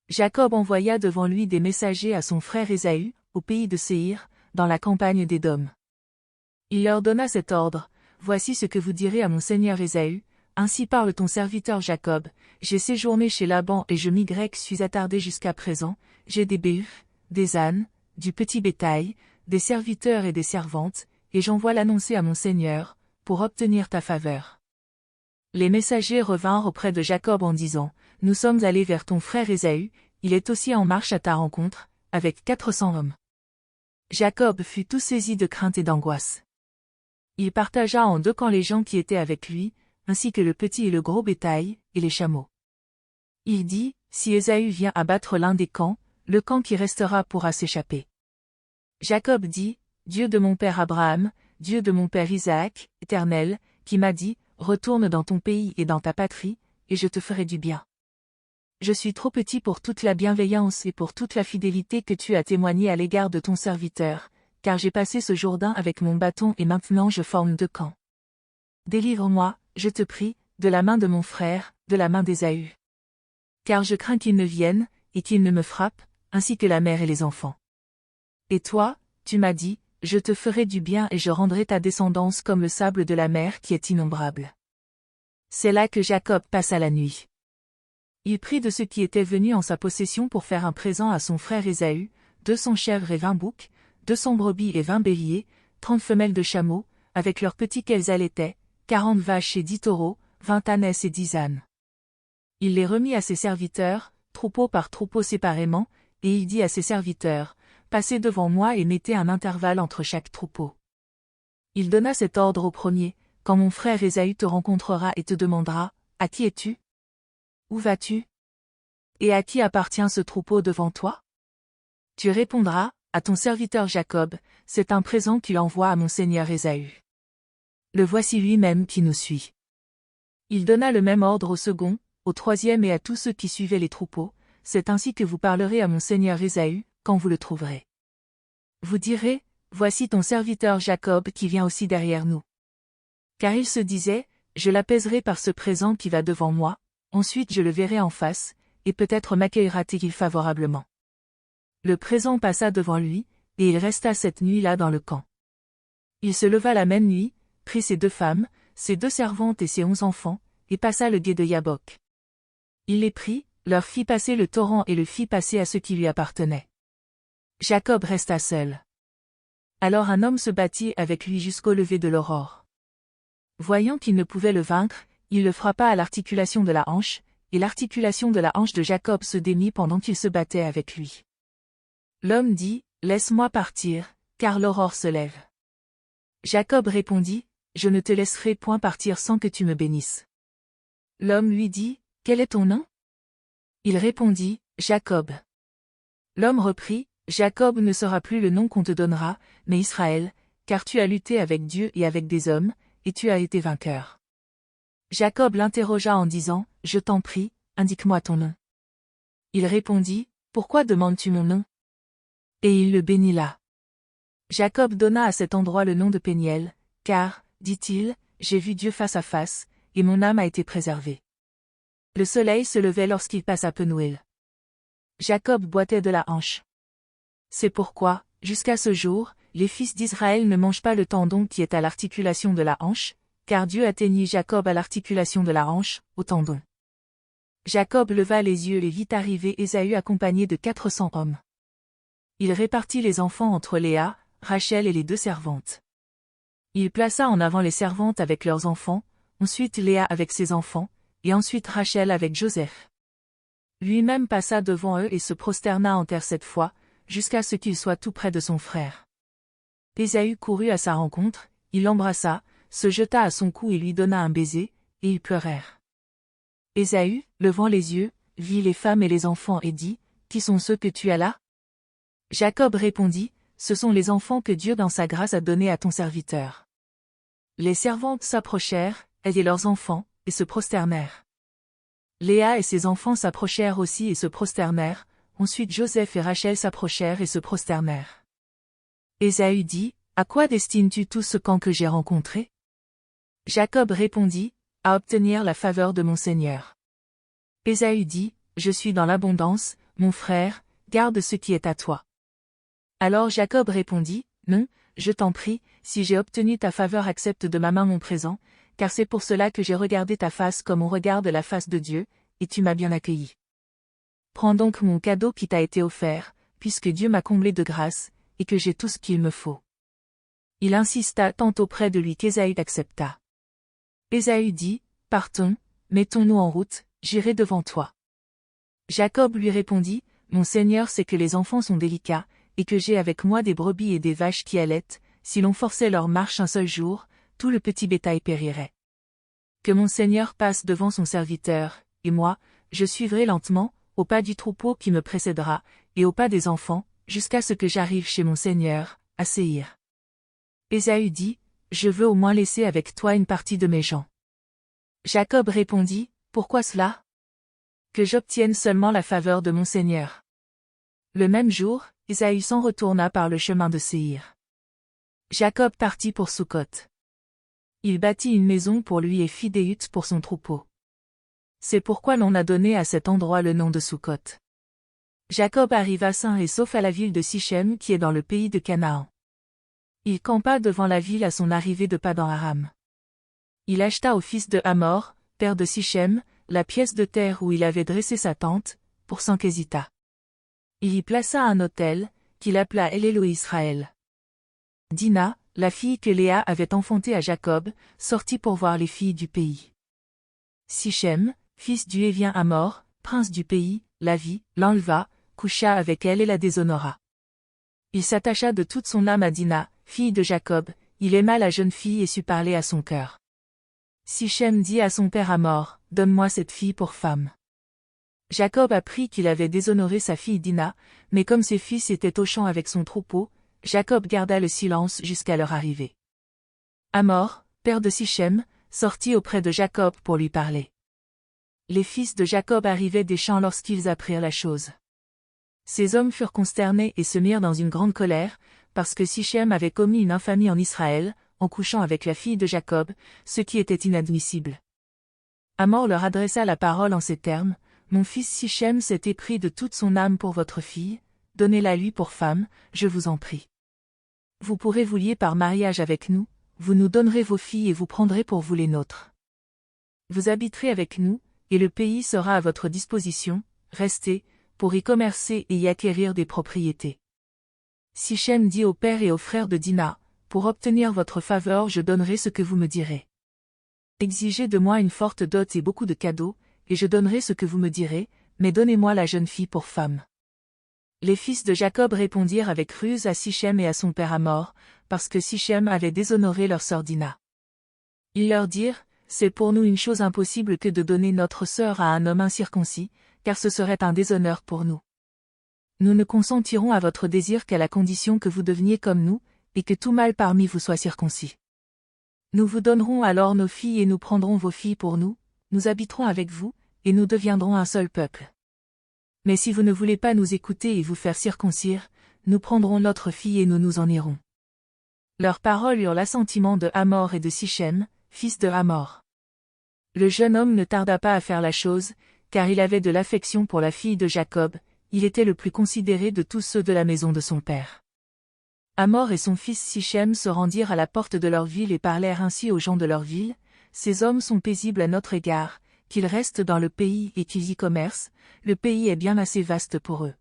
Jacob envoya devant lui des messagers à son frère Ésaü, au pays de Séhir, dans la campagne d'Édom. Il leur donna cet ordre: Voici ce que vous direz à mon seigneur Ésaü, ainsi parle ton serviteur Jacob, j'ai séjourné chez Laban et je suis attardé jusqu'à présent, j'ai des béhus, des ânes, du petit bétail, des serviteurs et des servantes, et j'envoie l'annoncer à mon seigneur, pour obtenir ta faveur. Les messagers revinrent auprès de Jacob en disant: Nous sommes allés vers ton frère Ésaü, il est aussi en marche à ta rencontre, avec 400 hommes. Jacob fut tout saisi de crainte et d'angoisse. Il partagea en deux camps les gens qui étaient avec lui, ainsi que le petit et le gros bétail, et les chameaux. Il dit: Si Ésaü vient abattre l'un des camps, le camp qui restera pourra s'échapper. Jacob dit: Dieu de mon père Abraham, Dieu de mon père Isaac, Éternel, qui m'a dit: Retourne dans ton pays et dans ta patrie, et je te ferai du bien. Je suis trop petit pour toute la bienveillance et pour toute la fidélité que tu as témoignée à l'égard de ton serviteur, car j'ai passé ce Jourdain avec mon bâton et maintenant je forme deux camps. Délivre-moi, je te prie, de la main de mon frère, de la main d'Ésaü. Car je crains qu'il ne vienne, et qu'il ne me frappe, ainsi que la mère et les enfants. Et toi, tu m'as dit: Je te ferai du bien et je rendrai ta descendance comme le sable de la mer qui est innombrable. C'est là que Jacob passa la nuit. Il prit de ceux qui étaient venus en sa possession pour faire un présent à son frère Ésaü, 200 chèvres et 20 boucs, 200 brebis et 20 béliers, 30 femelles de chameaux, avec leurs petits qu'elles allaitaient, 40 vaches et 10 taureaux, 20 ânesses et 10 ânes. Il les remit à ses serviteurs, troupeau par troupeau séparément, et il dit à ses serviteurs: Passez devant moi et mettez un intervalle entre chaque troupeau. Il donna cet ordre au premier: Quand mon frère Ésaü te rencontrera et te demandera: À qui es-tu? Où vas-tu? Et à qui appartient ce troupeau devant toi? Tu répondras: À ton serviteur Jacob, c'est un présent qu'il envoie à mon seigneur Ésaü. Le voici lui-même qui nous suit. Il donna le même ordre au second, au troisième et à tous ceux qui suivaient les troupeaux: C'est ainsi que vous parlerez à mon seigneur Ésaü, quand vous le trouverez. Vous direz: Voici ton serviteur Jacob qui vient aussi derrière nous. Car il se disait: Je l'apaiserai par ce présent qui va devant moi, ensuite je le verrai en face, et peut-être m'accueillera-t-il favorablement. Le présent passa devant lui, et il resta cette nuit-là dans le camp. Il se leva la même nuit, prit ses 2 femmes, ses 2 servantes et ses 11 enfants, et passa le gué de Yabok. Il les prit, leur fit passer le torrent et le fit passer à ceux qui lui appartenaient. Jacob resta seul. Alors un homme se battit avec lui jusqu'au lever de l'aurore. Voyant qu'il ne pouvait le vaincre, il le frappa à l'articulation de la hanche, et l'articulation de la hanche de Jacob se démit pendant qu'il se battait avec lui. L'homme dit: Laisse-moi partir, car l'aurore se lève. Jacob répondit: Je ne te laisserai point partir sans que tu me bénisses. L'homme lui dit: Quel est ton nom? Il répondit: Jacob. L'homme reprit: Jacob ne sera plus le nom qu'on te donnera, mais Israël, car tu as lutté avec Dieu et avec des hommes, et tu as été vainqueur. Jacob l'interrogea en disant: Je t'en prie, indique-moi ton nom. Il répondit: Pourquoi demandes-tu mon nom? Et il le bénit là. Jacob donna à cet endroit le nom de Péniel, car, dit-il, j'ai vu Dieu face à face, et mon âme a été préservée. Le soleil se levait lorsqu'il passa Penouël. Jacob boitait de la hanche. C'est pourquoi, jusqu'à ce jour, les fils d'Israël ne mangent pas le tendon qui est à l'articulation de la hanche, car Dieu atteignit Jacob à l'articulation de la hanche, au tendon. Jacob leva les yeux et vit arriver Ésaü accompagné de 400 hommes. Il répartit les enfants entre Léa, Rachel et les 2 servantes. Il plaça en avant les servantes avec leurs enfants, ensuite Léa avec ses enfants, et ensuite Rachel avec Joseph. Lui-même passa devant eux et se prosterna en terre 7 fois, jusqu'à ce qu'il soit tout près de son frère. Ésaü courut à sa rencontre, il l'embrassa, se jeta à son cou et lui donna un baiser, et ils pleurèrent. Ésaü, levant les yeux, vit les femmes et les enfants et dit: Qui sont ceux que tu as là? Jacob répondit: Ce sont les enfants que Dieu dans sa grâce a donnés à ton serviteur. Les servantes s'approchèrent, elles et leurs enfants, et se prosternèrent. Léa et ses enfants s'approchèrent aussi et se prosternèrent, ensuite Joseph et Rachel s'approchèrent et se prosternèrent. Ésaü dit: À quoi destines-tu tout ce camp que j'ai rencontré? Jacob répondit: À obtenir la faveur de mon Seigneur. Ésaü dit: Je suis dans l'abondance, mon frère, garde ce qui est à toi. Alors Jacob répondit, non, je t'en prie, si j'ai obtenu ta faveur accepte de ma main mon présent, car c'est pour cela que j'ai regardé ta face comme on regarde la face de Dieu, et tu m'as bien accueilli. Prends donc mon cadeau qui t'a été offert, puisque Dieu m'a comblé de grâce, et que j'ai tout ce qu'il me faut. Il insista tant auprès de lui qu'Ésaü accepta. Ésaü dit, partons, mettons-nous en route, j'irai devant toi. Jacob lui répondit, mon Seigneur sait que les enfants sont délicats, et que j'ai avec moi des brebis et des vaches qui allaitent, si l'on forçait leur marche un seul jour, tout le petit bétail périrait. Que mon Seigneur passe devant son serviteur, et moi, je suivrai lentement, au pas du troupeau qui me précédera, et au pas des enfants, jusqu'à ce que j'arrive chez mon Seigneur, à Séhir. Ésaü dit, je veux au moins laisser avec toi une partie de mes gens. Jacob répondit, pourquoi cela? Que j'obtienne seulement la faveur de mon Seigneur. Le même jour, Ésaü s'en retourna par le chemin de Séhir. Jacob partit pour Sukkot. Il bâtit une maison pour lui et fit des huttes pour son troupeau. C'est pourquoi l'on a donné à cet endroit le nom de Sukkot. Jacob arriva sain et sauf à la ville de Sichem qui est dans le pays de Canaan. Il campa devant la ville à son arrivée de Padan Aram. Il acheta au fils de Hamor, père de Sichem, la pièce de terre où il avait dressé sa tente, pour 100 késitas. Il y plaça un autel, qu'il appela El-Élo-Israël. Dina, la fille que Léa avait enfantée à Jacob, sortit pour voir les filles du pays. Sichem, fils du Hévien Hamor, prince du pays, la vit, l'enleva, coucha avec elle et la déshonora. Il s'attacha de toute son âme à Dina, fille de Jacob, il aima la jeune fille et sut parler à son cœur. Sichem dit à son père Hamor, donne-moi cette fille pour femme. Jacob apprit qu'il avait déshonoré sa fille Dina, mais comme ses fils étaient au champ avec son troupeau, Jacob garda le silence jusqu'à leur arrivée. Hamor, père de Sichem, sortit auprès de Jacob pour lui parler. Les fils de Jacob arrivaient des champs lorsqu'ils apprirent la chose. Ces hommes furent consternés et se mirent dans une grande colère, parce que Sichem avait commis une infamie en Israël, en couchant avec la fille de Jacob, ce qui était inadmissible. Hamor leur adressa la parole en ces termes, « Mon fils Sichem s'est épris de toute son âme pour votre fille, donnez-la lui pour femme, je vous en prie. Vous pourrez vous lier par mariage avec nous, vous nous donnerez vos filles et vous prendrez pour vous les nôtres. Vous habiterez avec nous, et le pays sera à votre disposition, restez, pour y commercer et y acquérir des propriétés. » Sichem dit au père et aux frères de Dina, « Pour obtenir votre faveur je donnerai ce que vous me direz. Exigez de moi une forte dot et beaucoup de cadeaux, et je donnerai ce que vous me direz, mais donnez-moi la jeune fille pour femme. » Les fils de Jacob répondirent avec ruse à Sichem et à son père Hamor, parce que Sichem avait déshonoré leur sœur Dina. Ils leur dirent, « C'est pour nous une chose impossible que de donner notre sœur à un homme incirconcis, car ce serait un déshonneur pour nous. Nous ne consentirons à votre désir qu'à la condition que vous deveniez comme nous, et que tout mâle parmi vous soit circoncis. Nous vous donnerons alors nos filles et nous prendrons vos filles pour nous, nous habiterons avec vous, et nous deviendrons un seul peuple. Mais si vous ne voulez pas nous écouter et vous faire circoncire, nous prendrons notre fille et nous nous en irons. » Leurs paroles eurent l'assentiment de Hamor et de Sichem, fils de Hamor. Le jeune homme ne tarda pas à faire la chose, car il avait de l'affection pour la fille de Jacob, il était le plus considéré de tous ceux de la maison de son père. Hamor et son fils Sichem se rendirent à la porte de leur ville et parlèrent ainsi aux gens de leur ville, « Ces hommes sont paisibles à notre égard, qu'ils restent dans le pays et qu'ils y commercent, le pays est bien assez vaste pour eux.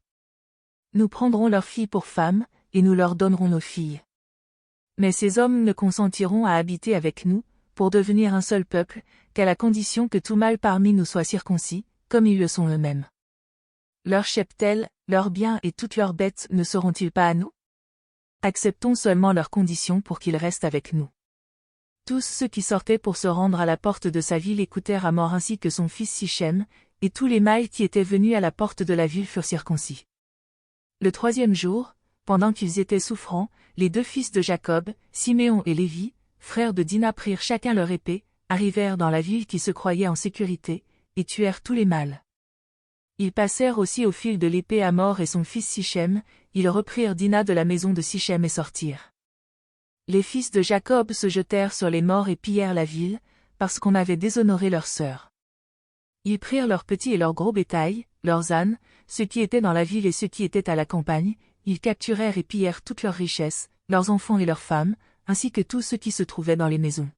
Nous prendrons leurs filles pour femmes, et nous leur donnerons nos filles. Mais ces hommes ne consentiront à habiter avec nous, pour devenir un seul peuple, qu'à la condition que tout mâle parmi nous soit circoncis, comme ils le sont eux-mêmes. Leurs cheptels, leurs biens et toutes leurs bêtes ne seront-ils pas à nous? Acceptons seulement leurs conditions pour qu'ils restent avec nous. » Tous ceux qui sortaient pour se rendre à la porte de sa ville écoutèrent Hamor ainsi que son fils Sichem, et tous les mâles qui étaient venus à la porte de la ville furent circoncis. Le 3e jour, pendant qu'ils étaient souffrants, les 2 fils de Jacob, Siméon et Lévi, frères de Dina prirent chacun leur épée, arrivèrent dans la ville qui se croyait en sécurité, et tuèrent tous les mâles. Ils passèrent aussi au fil de l'épée Hamor et son fils Sichem, ils reprirent Dina de la maison de Sichem et sortirent. Les fils de Jacob se jetèrent sur les morts et pillèrent la ville, parce qu'on avait déshonoré leur sœur. Ils prirent leurs petits et leurs gros bétail, leurs ânes, ceux qui étaient dans la ville et ceux qui étaient à la campagne, ils capturèrent et pillèrent toutes leurs richesses, leurs enfants et leurs femmes, ainsi que tous ceux qui se trouvaient dans les maisons.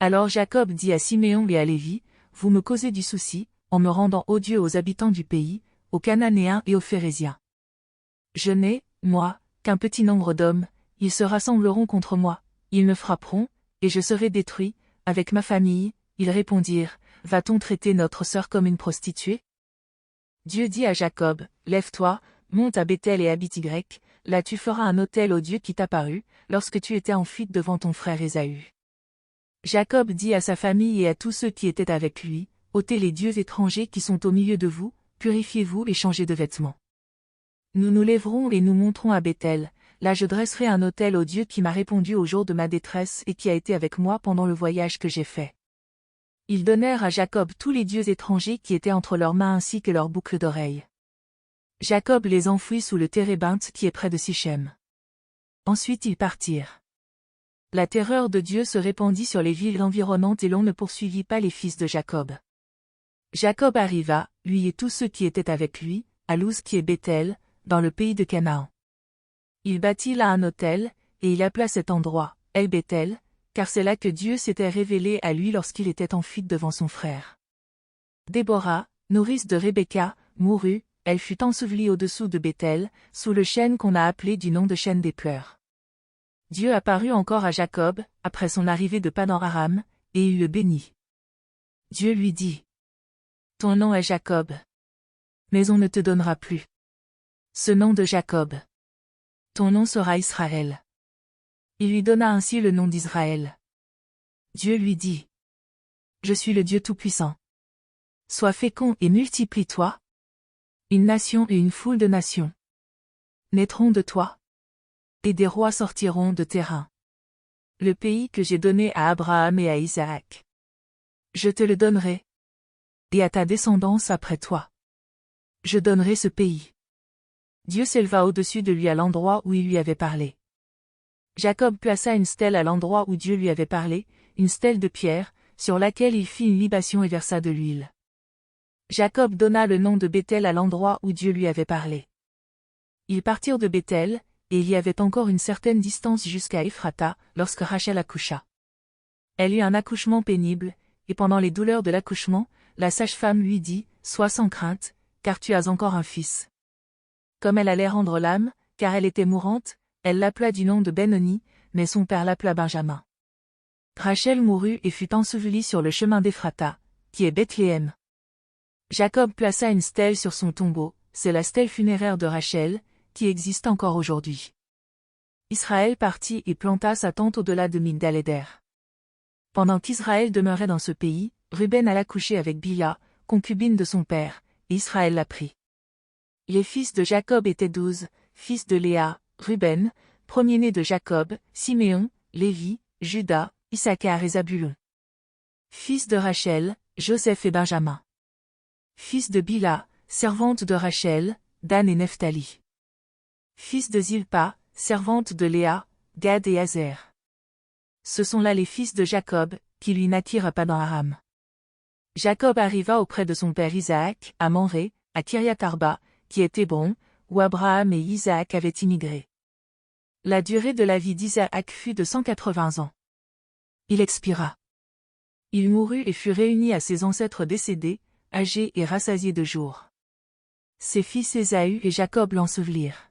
Alors Jacob dit à Siméon et à Lévi, vous me causez du souci, en me rendant odieux aux habitants du pays, aux Cananéens et aux Phéréziens. Je n'ai, moi, qu'un petit nombre d'hommes, ils se rassembleront contre moi, ils me frapperont, et je serai détruit, avec ma famille. Ils répondirent, va-t-on traiter notre sœur comme une prostituée? Dieu dit à Jacob, lève-toi, monte à Béthel et habite Y, là tu feras un autel au Dieu qui t'apparut, lorsque tu étais en fuite devant ton frère Ésaü. Jacob dit à sa famille et à tous ceux qui étaient avec lui, ôtez les dieux étrangers qui sont au milieu de vous, purifiez-vous et changez de vêtements. Nous nous lèverons et nous monterons à Béthel, là je dresserai un autel au Dieu qui m'a répondu au jour de ma détresse et qui a été avec moi pendant le voyage que j'ai fait. Ils donnèrent à Jacob tous les dieux étrangers qui étaient entre leurs mains ainsi que leurs boucles d'oreilles. Jacob les enfouit sous le térébinthe qui est près de Sichem. Ensuite ils partirent. La terreur de Dieu se répandit sur les villes environnantes et l'on ne poursuivit pas les fils de Jacob. Jacob arriva, lui et tous ceux qui étaient avec lui, à Luz qui est Béthel, dans le pays de Canaan. Il bâtit là un autel, et il appela cet endroit, El Béthel, car c'est là que Dieu s'était révélé à lui lorsqu'il était en fuite devant son frère. Déborah, nourrice de Rebecca, mourut, elle fut ensevelie au-dessous de Béthel, sous le chêne qu'on a appelé du nom de chêne des pleurs. Dieu apparut encore à Jacob, après son arrivée de Padan-Aram, et il le bénit. Dieu lui dit, ton nom est Jacob. Mais on ne te donnera plus ce nom de Jacob. Ton nom sera Israël. Il lui donna ainsi le nom d'Israël. Dieu lui dit, je suis le Dieu Tout-Puissant. Sois fécond et multiplie-toi. Une nation et une foule de nations naîtront de toi. Et des rois sortiront de tes reins. Le pays que j'ai donné à Abraham et à Isaac. Je te le donnerai. Et à ta descendance après toi. Je donnerai ce pays. Dieu s'éleva au-dessus de lui à l'endroit où il lui avait parlé. Jacob plaça une stèle à l'endroit où Dieu lui avait parlé, une stèle de pierre, sur laquelle il fit une libation et versa de l'huile. Jacob donna le nom de Béthel à l'endroit où Dieu lui avait parlé. Ils partirent de Béthel, et il y avait encore une certaine distance jusqu'à Ephrata, lorsque Rachel accoucha. Elle eut un accouchement pénible, et pendant les douleurs de l'accouchement, la sage-femme lui dit, sois sans crainte, car tu as encore un fils. Comme elle allait rendre l'âme, car elle était mourante, elle l'appela du nom de Benoni, mais son père l'appela Benjamin. Rachel mourut et fut ensevelie sur le chemin d'Ephrata, qui est Bethléem. Jacob plaça une stèle sur son tombeau, c'est la stèle funéraire de Rachel, qui existe encore aujourd'hui. Israël partit et planta sa tente au-delà de Migdal-Éder. Pendant qu'Israël demeurait dans ce pays, Ruben alla coucher avec Bila, concubine de son père, et Israël la prit. Les fils de Jacob étaient 12, fils de Léa, Ruben, premier-né de Jacob, Siméon, Lévi, Juda, Issachar et Zabulon. Fils de Rachel, Joseph et Benjamin. Fils de Bila, servante de Rachel, Dan et Nephtali. Fils de Zilpa, servante de Léa, Gad et Azer. Ce sont là les fils de Jacob, qui lui naquirent à Padan-Aram. Jacob arriva auprès de son père Isaac, à Mamré, à Kiriath-Arba, qui est Hébron, où Abraham et Isaac avaient immigré. La durée de la vie d'Isaac fut de 180 ans. Il expira. Il mourut et fut réuni à ses ancêtres décédés, âgés et rassasiés de jours. Ses fils Ésaü et Jacob l'ensevelirent.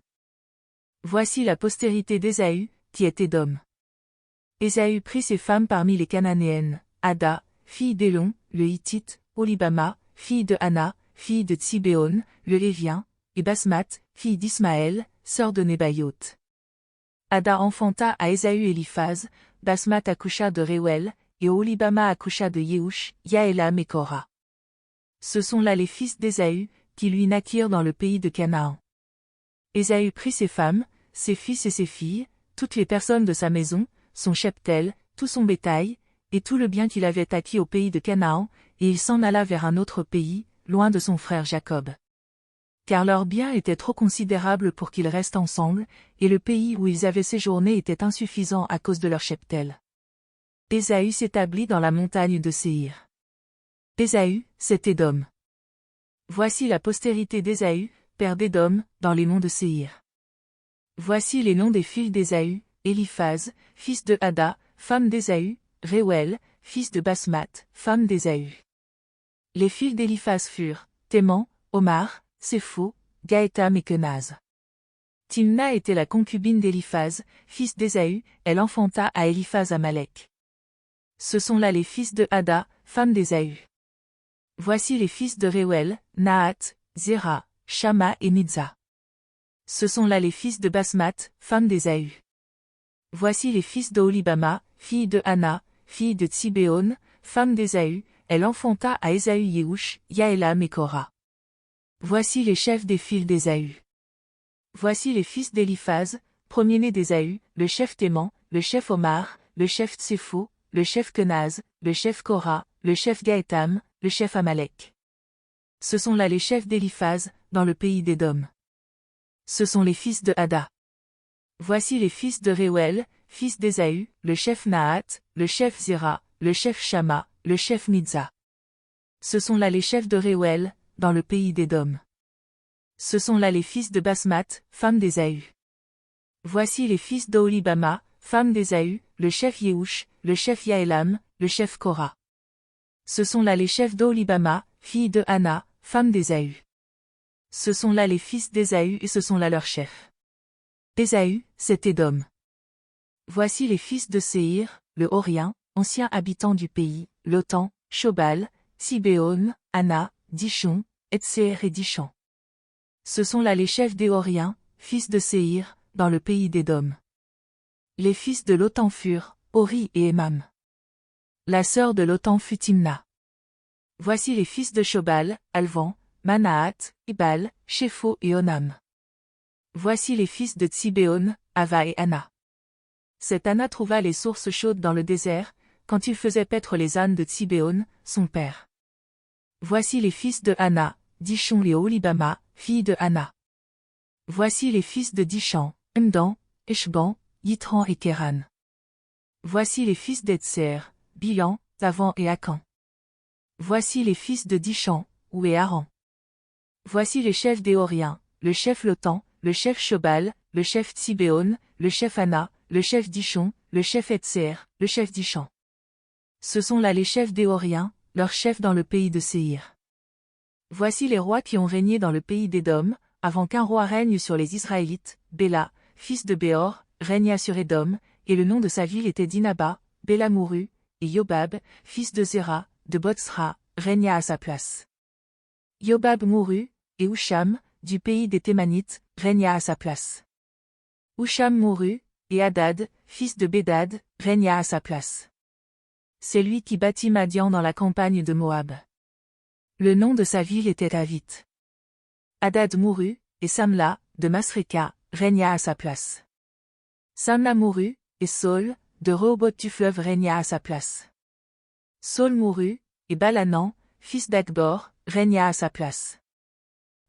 Voici la postérité d'Ésaü, qui est Édom. Ésaü prit ses femmes parmi les Cananéennes, Ada, fille d'Élon, le Hittite, Olibama, fille de Anna, fille de Tsibéon, le Lévien, et Basmath, fille d'Ismaël, sœur de Nébaïoth. Ada enfanta à Ésaü Éliphaz, Basmath accoucha de Réuel, et Olibama accoucha de Yehush, Yaélam et Korah. Ce sont là les fils d'Ésaü, qui lui naquirent dans le pays de Canaan. Ésaü prit ses femmes, ses fils et ses filles, toutes les personnes de sa maison, son cheptel, tout son bétail, et tout le bien qu'il avait acquis au pays de Canaan, et il s'en alla vers un autre pays, loin de son frère Jacob. Car leurs biens étaient trop considérables pour qu'ils restent ensemble, et le pays où ils avaient séjourné était insuffisant à cause de leur cheptel. Ésaü s'établit dans la montagne de Séhir. Ésaü, c'est Édom. Voici la postérité d'Ésaü, père d'Édom, dans les monts de Séhir. Voici les noms des fils d'Ésaü: Éliphaz, fils de Ada, femme d'Ésaü; Réuel, fils de Basmath, femme d'Ésaü. Les fils d'Éliphaz furent Théman, Omar, Sépho, Gaétam et Kenaz. Timna était la concubine d'Éliphaz, fils d'Ésaü, elle enfanta à Éliphaz Amalek. Ce sont là les fils de Ada, femme d'Ésaü. Voici les fils de Réuel, Nahat, Zéra, Shama et Midza. Ce sont là les fils de Basmath, femme d'Ésaü. Voici les fils d'Oholibama, fille de Anna, fille de Tsibéon, femme d'Ésaü, elle enfanta à Ésaü Yehush, Yaélam et Korah. Voici les chefs des fils d'Ésaü. Voici les fils d'Éliphaz, premier-né d'Ésaü, le chef Théman, le chef Omar, le chef Tsépho, le chef Kenaz, le chef Korah, le chef Gaétam, le chef Amalek. Ce sont là les chefs d'Éliphaz, dans le pays d'Édom. Ce sont les fils de Ada. Voici les fils de Réuel, fils d'Ésaü, le chef Nahat, le chef Zéra, le chef Shama, le chef Midza. Ce sont là les chefs de Réuel, dans le pays d'Édom. Ce sont là les fils de Basmath, femme d'Ésaü. Voici les fils d'Oholibama, femme d'Ésaü, le chef Yehush, le chef Yaélam, le chef Korah. Ce sont là les chefs d'Oholibama, fille de Anna, femme d'Ésaü. Ce sont là les fils d'Ésaü et ce sont là leurs chefs. Ésaü, c'est Édom. Voici les fils de Séhir, le Horien, ancien habitant du pays, Lotan, Shobal, Sibéon, Anna, Dishon, Etséer et Dishan. Ce sont là les chefs des Horiens, fils de Séhir, dans le pays d'Édom. Les fils de Lotan furent Hori et Emam. La sœur de Lotan fut Timna. Voici les fils de Shobal, Alvan, Manahat, Ibal, Shépho et Onam. Voici les fils de Tsibéon, Ava et Anna. Cette Anna trouva les sources chaudes dans le désert, quand il faisait paître les ânes de Tsibéon, son père. Voici les fils de Anna, Dishon et Oholibama, fille de Anna. Voici les fils de Dishan, Emdan, Eshban, Yitran et Kéran. Voici les fils d'Etser, Bilan, Tavan et Akan. Voici les fils de Dishan, Ou et Aran. Voici les chefs des Horiens, le chef Lotan, le chef Shobal, le chef Tsibéon, le chef Anna, le chef Dishon, le chef Etser, le chef Dishan. Ce sont là les chefs des Horiens, leurs chefs dans le pays de Séhir. Voici les rois qui ont régné dans le pays d'Édom, avant qu'un roi règne sur les Israélites. Béla, fils de Béor, régna sur Édom, et le nom de sa ville était Dinaba. Béla mourut, et Yobab, fils de Zéra, de Botsra, régna à sa place. Yobab mourut, et Husham, du pays des Thémanites, régna à sa place. Husham mourut, et Hadad, fils de Bédad, régna à sa place. C'est lui qui bâtit Madian dans la campagne de Moab. Le nom de sa ville était Avith. Hadad mourut, et Samla, de Masréka, régna à sa place. Samla mourut, et Saul, de Rehoboth du fleuve régna à sa place. Saul mourut, et Balanan, fils d'Akbor, régna à sa place.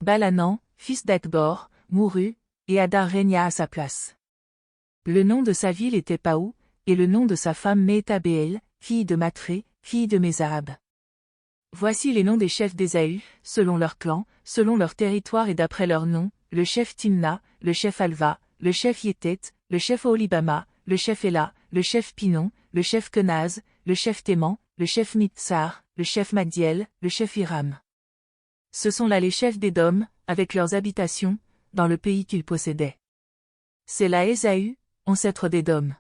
Balanan, fils d'Akbor, mourut, et Hadar régna à sa place. Le nom de sa ville était Paou, et le nom de sa femme Méhétabéel, fille de Matré, fille de Mézahab. Voici les noms des chefs d'Ésaü, selon leur clan, selon leur territoire et d'après leur nom: le chef Timna, le chef Alva, le chef Yétet, le chef Oholibama, le chef Éla, le chef Pinon, le chef Kenaz, le chef Théman, le chef Mitsar, le chef Magdiel, le chef Hiram. Ce sont là les chefs d'Édom, avec leurs habitations, dans le pays qu'ils possédaient. C'est là Ésaü, ancêtre d'Édom.